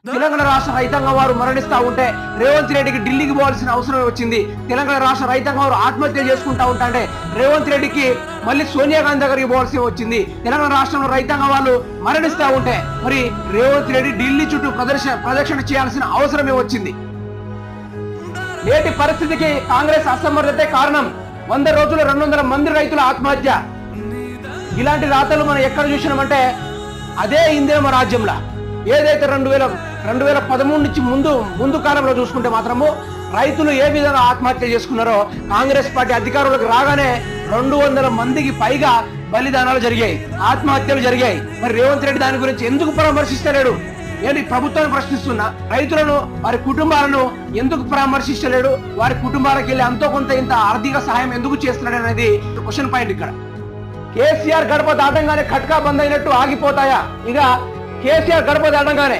తెలంగాణ రాష్ట్ర రైతాంగం వారు మరణిస్తా ఉంటే రేవంత్ రెడ్డికి ఢిల్లీకి పోవాల్సిన అవసరం వచ్చింది. తెలంగాణ రాష్ట్ర రైతాంగం వారు ఆత్మహత్య చేసుకుంటా ఉంటే రేవంత్ రెడ్డికి మళ్ళీ సోనియా గాంధీ దగ్గరికి పోవాల్సి వచ్చింది. తెలంగాణ రాష్ట్రంలో రైతాంగం వాళ్ళు మరణిస్తా ఉంటే మరి రేవంత్ రెడ్డి ఢిల్లీ చుట్టూ ప్రదక్షిణ చేయాల్సిన అవసరమే వచ్చింది. నేటి పరిస్థితికి కాంగ్రెస్ అసమర్థతే కారణం. 100 రోజులు 200 మంది రైతుల ఆత్మహత్య. ఇలాంటి రాతలు మనం ఎక్కడ చూసినామంటే అదే ఇందిరమ్మ రాజ్యంలో. ఏదైతే 2013 నుంచి ముందు కాలంలో చూసుకుంటే మాత్రము రైతులు ఏ విధంగా ఆత్మహత్య చేసుకున్నారో కాంగ్రెస్ పార్టీ అధికారంలోకి రాగానే 200 మందికి పైగా బలిదానాలు జరిగాయి, ఆత్మహత్యలు జరిగాయి. మరి రేవంత్ రెడ్డి దాని గురించి ఎందుకు పరామర్శిస్తలేడు? ఏంటి ప్రభుత్వాన్ని ప్రశ్నిస్తున్నా, రైతులను వారి కుటుంబాలను ఎందుకు పరామర్శిస్తలేడు? వారి కుటుంబాలకు వెళ్ళి అంతో కొంత ఇంత ఆర్థిక సహాయం ఎందుకు చేస్తున్నాడు అనేది క్వశ్చన్ పాయింట్ ఇక్కడ. కేసీఆర్ గడప దాటంగానే ఖట్కా బంద్ అయినట్టు ఆగిపోతాయా? ఇక కేసీఆర్ గడప దాటంగానే